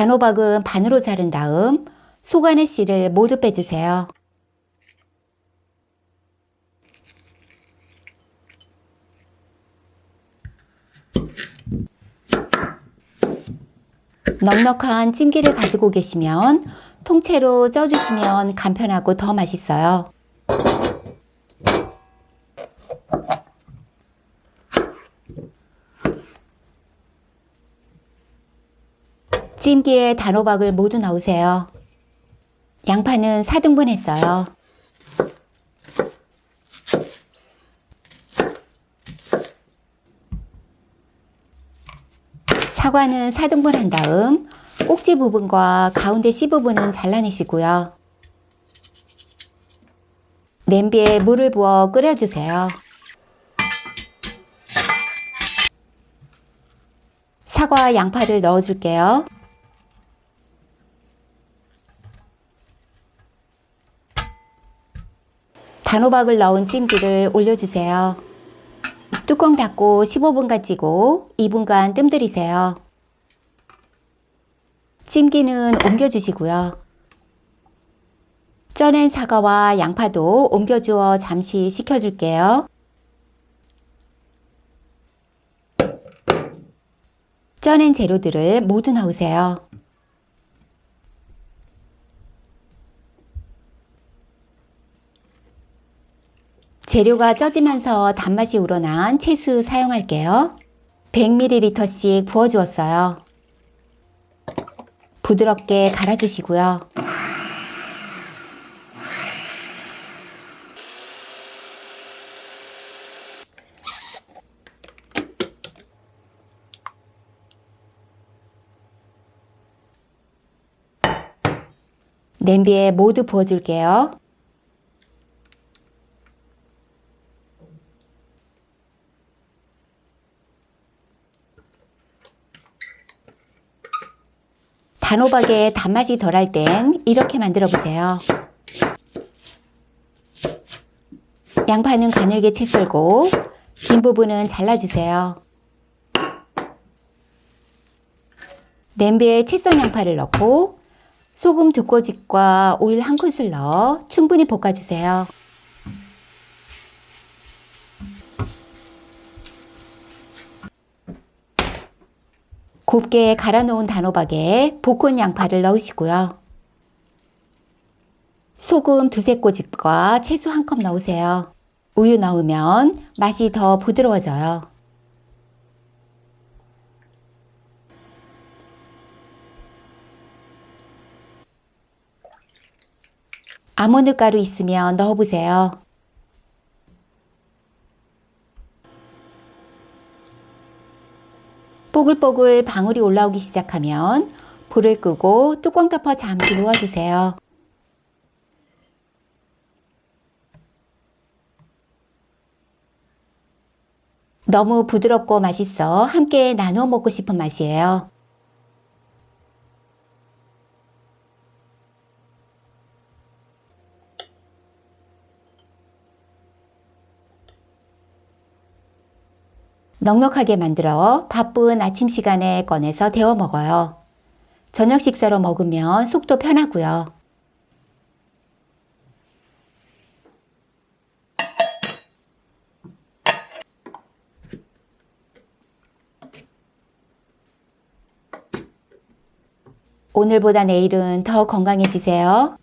단호박은 반으로 자른 다음 속 안의 씨를 모두 빼주세요. 넉넉한 찜기를 가지고 계시면 통째로 쪄주시면 간편하고 더 맛있어요. 찜기에 단호박을 모두 넣으세요. 양파는 4등분 했어요. 사과는 4등분 한 다음 꼭지 부분과 가운데 씨 부분은 잘라내시고요. 냄비에 물을 부어 끓여주세요. 사과와 양파를 넣어줄게요. 단호박을 넣은 찜기를 올려주세요. 뚜껑 닫고 15분간 찌고 2분간 뜸 들이세요. 찜기는 옮겨주시고요. 쪄낸 사과와 양파도 옮겨주어 잠시 식혀줄게요. 쪄낸 재료들을 모두 넣으세요. 재료가 쪄지면서 단맛이 우러난 채수 사용할게요. 100ml씩 부어주었어요. 부드럽게 갈아주시고요. 냄비에 모두 부어줄게요. 단호박의 단맛이 덜할 땐 이렇게 만들어 보세요. 양파는 가늘게 채 썰고 긴 부분은 잘라주세요. 냄비에 채 썬 양파를 넣고 소금 2꼬집과 오일 1큰술 넣어 충분히 볶아주세요. 곱게 갈아 놓은 단호박에 볶은 양파를 넣으시고요. 소금 2-3꼬집과 채소 1컵 넣으세요. 우유 넣으면 맛이 더 부드러워져요. 아몬드 가루 있으면 넣어보세요. 뽀글뽀글 방울이 올라오기 시작하면 불을 끄고 뚜껑 덮어 잠시 놓아주세요. 너무 부드럽고 맛있어 함께 나누어 먹고 싶은 맛이에요. 넉넉하게 만들어 바쁜 아침 시간에 꺼내서 데워 먹어요. 저녁 식사로 먹으면 속도 편하고요. 오늘보다 내일은 더 건강해지세요.